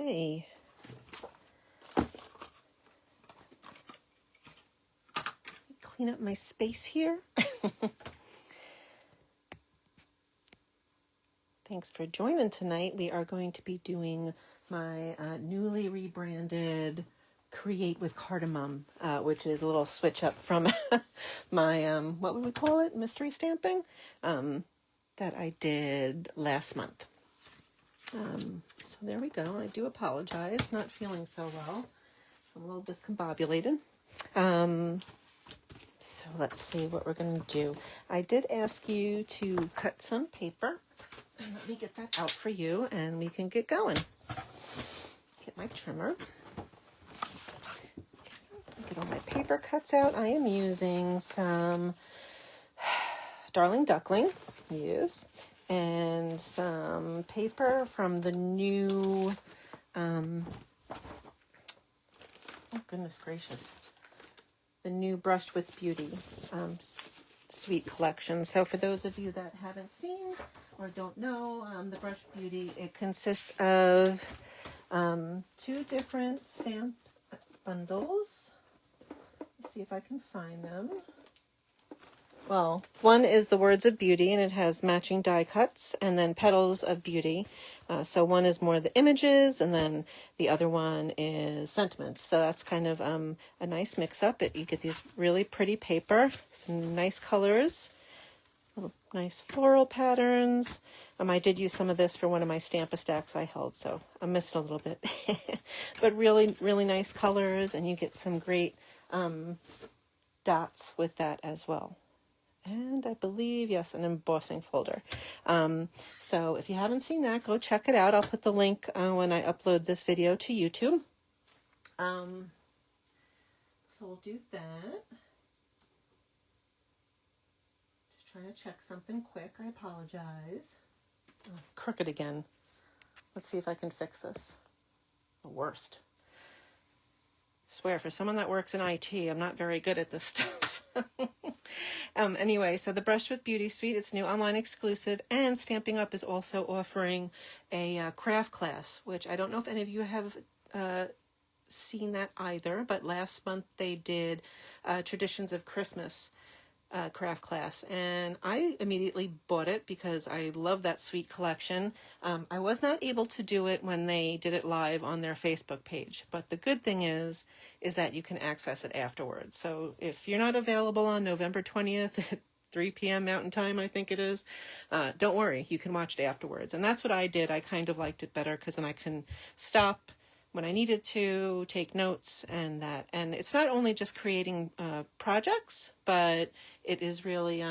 Okay. Clean up my space here. Thanks for joining tonight. We are going to be doing my newly rebranded Create with CardNMum, which is a little switch up from my, what would we call it? Mystery stamping that I did last month. So there we go. I do apologize. Not feeling so well. So I'm a little discombobulated. So let's see what we're going to do. I did ask you to cut some paper. And let me get that out for you and we can get going. Get my trimmer. Get all my paper cuts out. I am using some Darling Duckling, yes, and some paper from the new, oh goodness gracious, the new Brushed with Beauty Sweet collection. So for those of you that haven't seen or don't know, the Brushed Beauty, it consists of 2 different stamp bundles. Let's see if I can find them. Well, one is the Words of Beauty, and it has matching die cuts, and then Petals of Beauty. So one is more the images, and then the other one is sentiments. So that's kind of a nice mix-up. You get these really pretty paper, some nice colors, little nice floral patterns. I did use some of this for one of my Stamp-A-Stacks I held, so I missed a little bit. But really, really nice colors, and you get some great dots with that as well. And I believe, yes, an embossing folder. So if you haven't seen that, go check it out. I'll put the link when I upload this video to YouTube. So we'll do that. Just trying to check something quick. I apologize. Oh, crooked again. Let's see if I can fix this. The worst. I swear, for someone that works in IT, I'm not very good at this stuff. Anyway, so the Brushed with Beauty Suite, it's new online exclusive, and Stampin' Up is also offering a craft class, which I don't know if any of you have seen that either, but last month they did Traditions of Christmas craft class, and I immediately bought it because I love that sweet collection. I was not able to do it when they did it live on their Facebook page, but the good thing is that you can access it afterwards. So if you're not available on November 20th at 3 p.m. Mountain Time, I think it is, don't worry, you can watch it afterwards. And that's what I did. I kind of liked it better because then I can stop when I needed to, take notes and that. And it's not only just creating projects, but it is really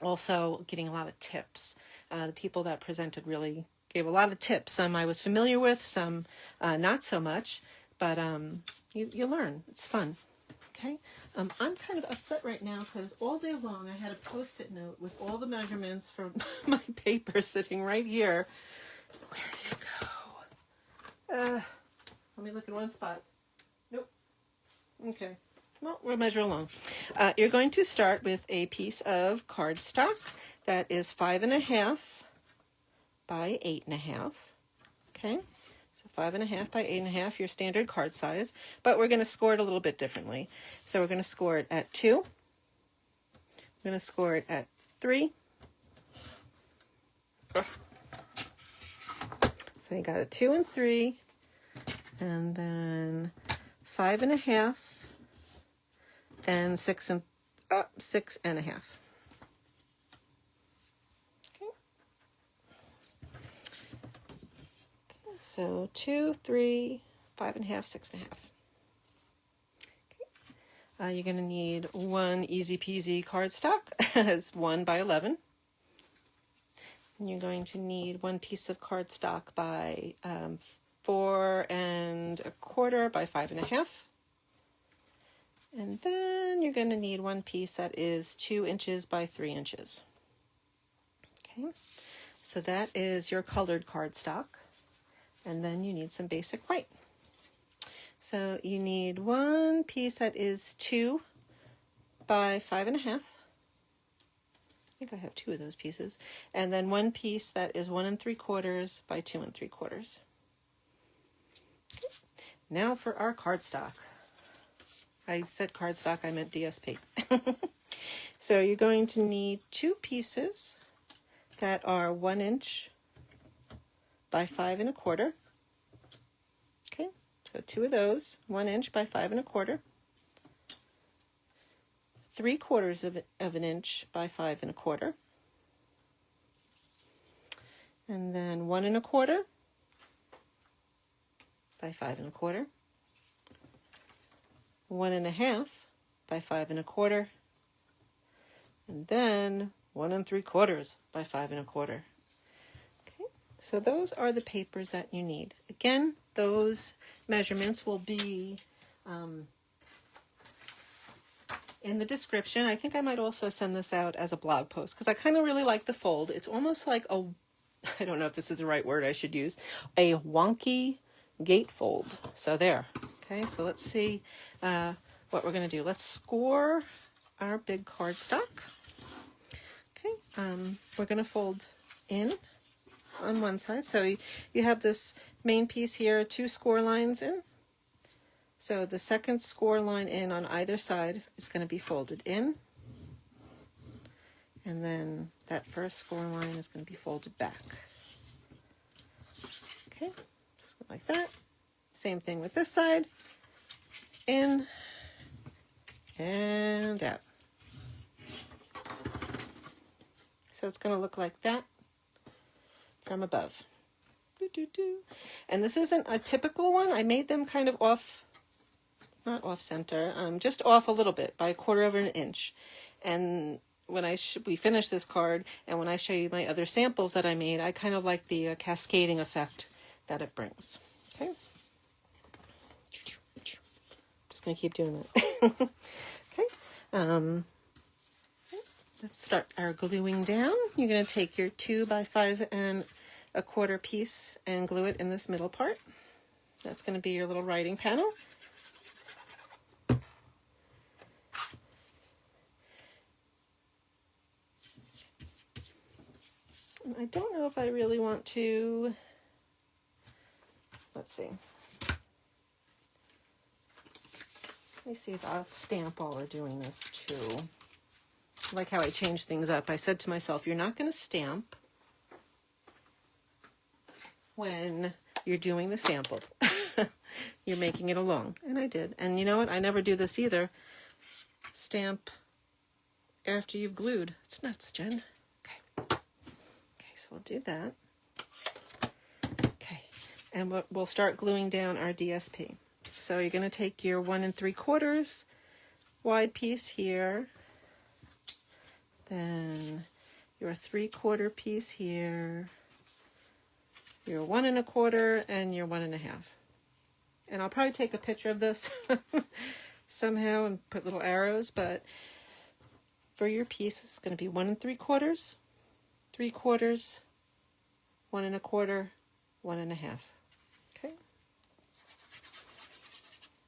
also getting a lot of tips. The people that presented really gave a lot of tips. Some I was familiar with, some not so much, but you learn. It's fun. Okay, I'm kind of upset right now because all day long I had a Post-it note with all the measurements for my paper sitting right here. Where did it go? Let me look in one spot. Nope. Okay. Well, we'll measure along. You're going to start with a piece of cardstock that is 5.5 by 8.5. Okay. So 5.5 by 8.5, your standard card size, but we're going to score it a little bit differently. So we're going to score it at 2. We're going to score it at 3. So you got a 2 and 3, and then 5.5, and 6.5. Okay. So 2, 3, 5.5, 6.5. Okay. You're going to need one easy peasy cardstock as 1 by 11. And you're going to need one piece of cardstock by 4.25 by 5.5. And then you're going to need one piece that is 2 inches by 3 inches. Okay, so that is your colored cardstock. And then you need some basic white. So you need one piece that is 2 by 5.5. I think I have 2 of those pieces. And then one piece that is 1 3/4 by 2 3/4. Now for our cardstock. I said cardstock, I meant DSP. So you're going to need 2 pieces that are 1 inch by 5 1/4. Okay, so 2 of those, 1 inch by 5 1/4. 3/4 of an inch by 5 1/4. And then 1 1/4 by 5 1/4. 1 1/2 by 5 1/4. And then 1 3/4 by 5 1/4. Okay, so those are the papers that you need. Again, those measurements will be in the description. I think I might also send this out as a blog post because I kind of really like the fold. It's almost like a, I don't know if this is the right word I should use, a wonky gatefold. So there. Okay, so let's see what we're going to do. Let's score our big cardstock. Okay, we're going to fold in on one side. So you have this main piece here, 2 score lines in. So the second score line in on either side is going to be folded in. And then that first score line is going to be folded back. Okay, just like that. Same thing with this side. In and out. So it's going to look like that from above. And this isn't a typical one. I made them kind of off, not off center, just off a little bit by 1/4 of an inch. And when we finish this card and when I show you my other samples that I made, I kind of like the cascading effect that it brings. Okay. Just going to keep doing that. Okay. Let's start our gluing down. You're going to take your 2 by 5 1/4 piece and glue it in this middle part. That's going to be your little writing panel. And I don't know if I really want to, let's see. Let me see if I'll stamp while we're doing this too. I like how I change things up. I said to myself, you're not going to stamp when you're doing the sample. You're making it along. And I did. And you know what? I never do this either. Stamp after you've glued. It's nuts, Jen. Okay. Okay, so we'll do that. Okay. And we'll start gluing down our DSP. So you're going to take your 1 3/4 wide piece here. Then your 3/4 piece here. Your 1 1/4 and your 1 1/2. And I'll probably take a picture of this somehow and put little arrows, but for your piece, it's going to be 1 3/4, 3/4, 1 1/4, 1 1/2. Okay.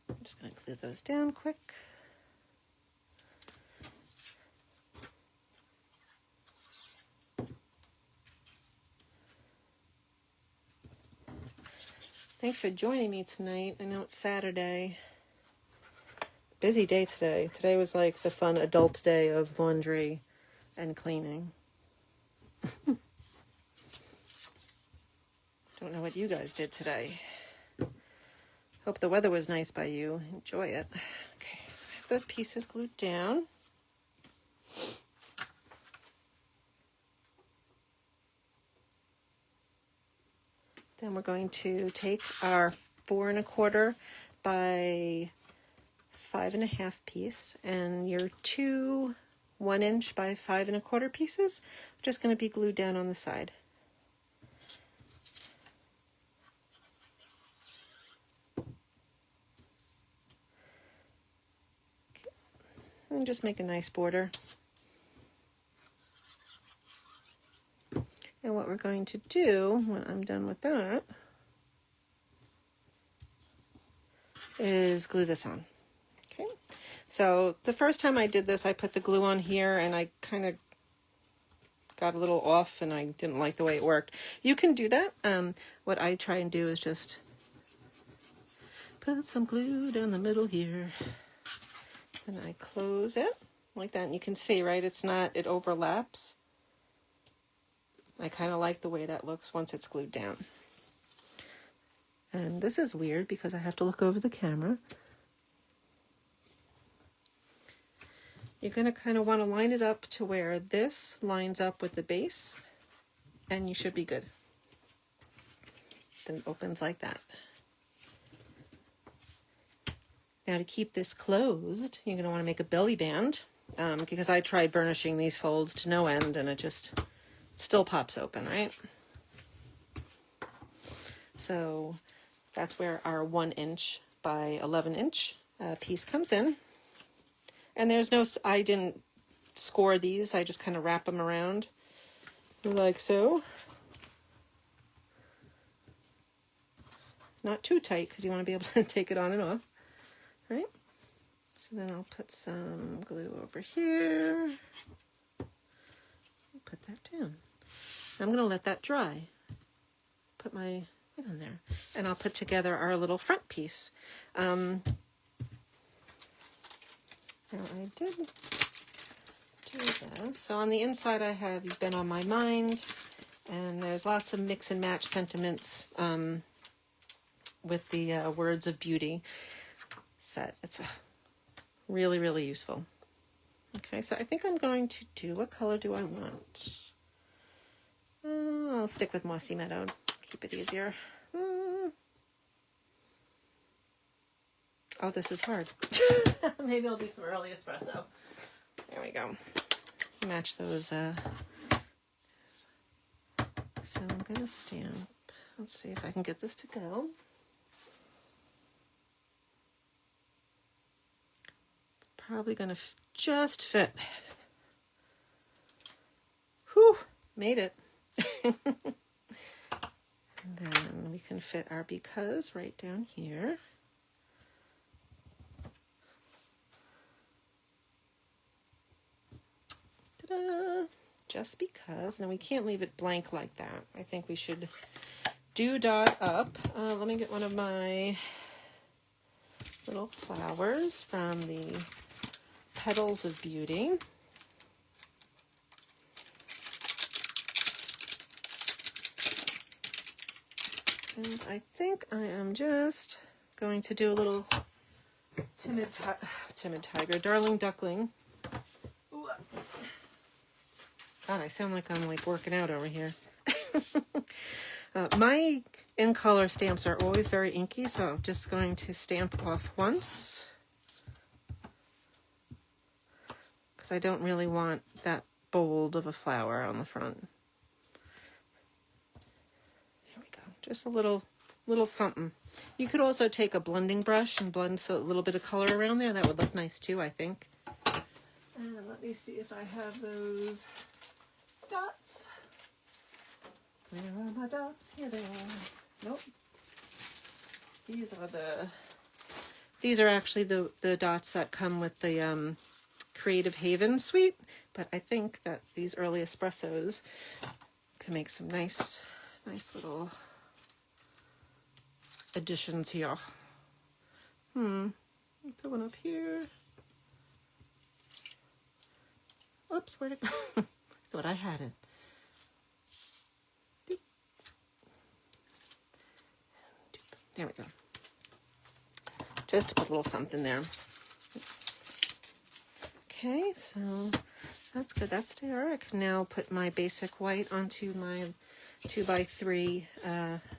I'm just going to glue those down quick. Thanks for joining me tonight. I know it's Saturday. Busy day today. Today was like the fun adult day of laundry and cleaning. Don't know what you guys did today. Hope the weather was nice by you. Enjoy it. Okay, so I have those pieces glued down. Then we're going to take our 4 1/4 by 5 1/2 piece and your 2 1 inch by 5 1/4 pieces are just going to be glued down on the side. Okay. And just make a nice border. And what we're going to do when I'm done with that is glue this on. Okay, so the first time I did this, I put the glue on here and I kind of got a little off and I didn't like the way it worked. You can do that. What I try and do is just Put some glue down the middle here. And I close it like that. And you can see, right, it overlaps. I kind of like the way that looks once it's glued down. And this is weird because I have to look over the camera. You're going to kind of want to line it up to where this lines up with the base, and you should be good. Then it opens like that. Now to keep this closed, you're going to want to make a belly band, because I tried burnishing these folds to no end and it still pops open, right? So that's where our 1 inch by 11 inch piece comes in. And I didn't score these, I just kind of wrap them around like so. Not too tight because you want to be able to take it on and off, right? So then I'll put some glue over here. Put that down. I'm going to let that dry. Put my it on there. And I'll put together our little front piece. Now I did do this. So on the inside I have You've Been on My Mind, and there's lots of mix and match sentiments with the Words of Beauty set. It's really, really useful. Okay, so I think I'm going to do, what color do I want? I'll stick with Mossy Meadow, keep it easier. Oh, this is hard. Maybe I'll do some early espresso. There we go. Match those. So I'm going to stamp. Let's see if I can get this to go. It's probably going to just fit. Whew, made it. And then we can fit our because right down here. Just because. Now we can't leave it blank like that. I think we should do dot up. Let me get one of my little flowers from the Petals of Beauty. And I think I am just going to do a little timid tiger, darling duckling. Ooh. God, I sound like I'm like working out over here. My in color stamps are always very inky, so I'm just going to stamp off once, because I don't really want that bold of a flower on the front. Here we go. Just a little something. You could also take a blending brush and blend a little bit of color around there. That would look nice too, I think. And let me see if I have those dots. Where are my dots? Here they are. Nope. These are actually the dots that come with the Creative Haven suite, but I think that these early espressos can make some nice little additions here. Put one up here. Oops, where'd it go? Thought I had it. There we go. Just to put a little something there. Okay, so that's good. That's there. I can now put my basic white onto my 2x3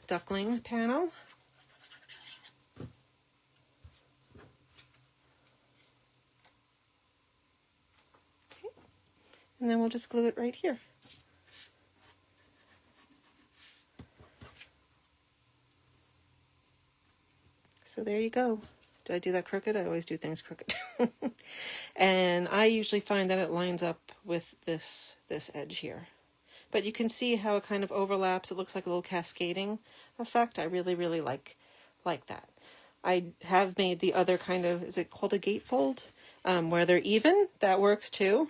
duckling panel. Okay. And then we'll just glue it right here. So there you go. Did I do that crooked? I always do things crooked. And I usually find that it lines up with this edge here. But you can see how it kind of overlaps. It looks like a little cascading effect. I really, really like that. I have made the other kind of, is it called a gatefold? Where they're even. That works too.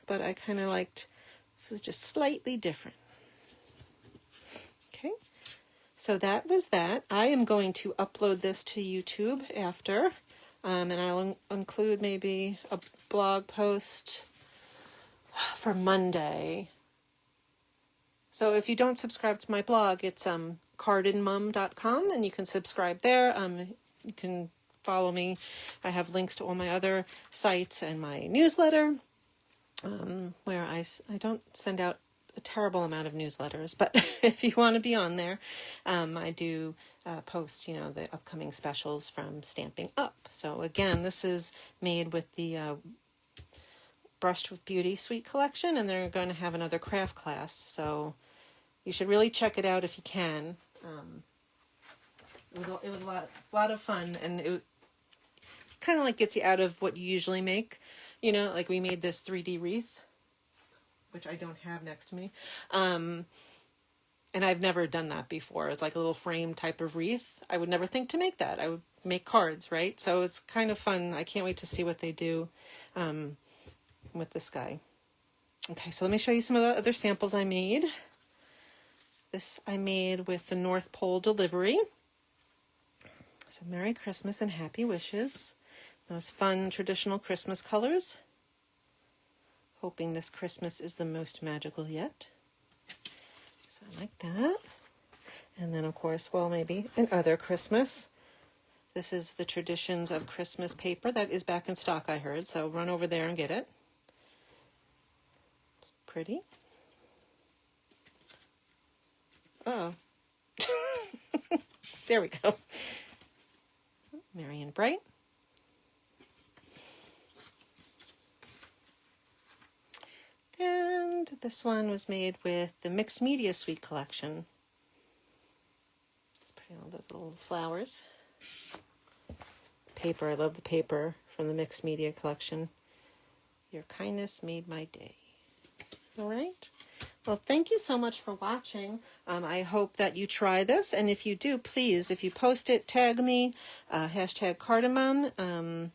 But I kind of liked, this is just slightly different. Okay. So that was that. I am going to upload this to YouTube after, and I'll include maybe a blog post for Monday. So if you don't subscribe to my blog, it's CardNMum.com, and you can subscribe there. You can follow me. I have links to all my other sites and my newsletter, where I don't send out a terrible amount of newsletters, but if you want to be on there, I do post, the upcoming specials from Stampin' Up. So again, this is made with the Brushed with Beauty Suite collection, and they're going to have another craft class, so you should really check it out if you can. It was a lot of fun, and it kind of like gets you out of what you usually make. Like we made this 3D wreath, which I don't have next to me. And I've never done that before. It's like a little frame type of wreath. I would never think to make that. I would make cards, right? So it's kind of fun. I can't wait to see what they do with this guy. Okay, so let me show you some of the other samples I made. This I made with the North Pole delivery. So Merry Christmas and Happy Wishes. Those fun traditional Christmas colors. Hoping this Christmas is the most magical yet. So like that. And then of course, well, maybe another Christmas. This is the Traditions of Christmas paper. That is back in stock, I heard. So run over there and get it. It's pretty. Oh. There we go. Merry and Bright. And this one was made with the Mixed Media Suite collection. It's pretty, all those little flowers. Paper, I love the paper from the Mixed Media collection. Your kindness made my day. All right. Well, thank you so much for watching. I hope that you try this. And if you do, please, if you post it, tag me, hashtag CardNMum.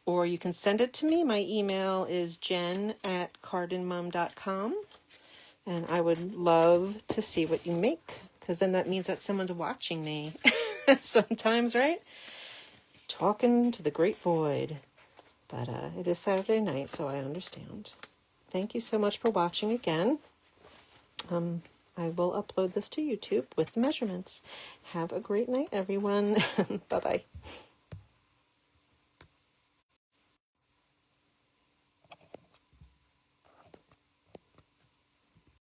Or you can send it to me. My email is jen@cardnmum.com. And I would love to see what you make, because then that means that someone's watching me sometimes, right? Talking to the great void. But it is Saturday night, so I understand. Thank you so much for watching again. I will upload this to YouTube with the measurements. Have a great night, everyone. Bye-bye.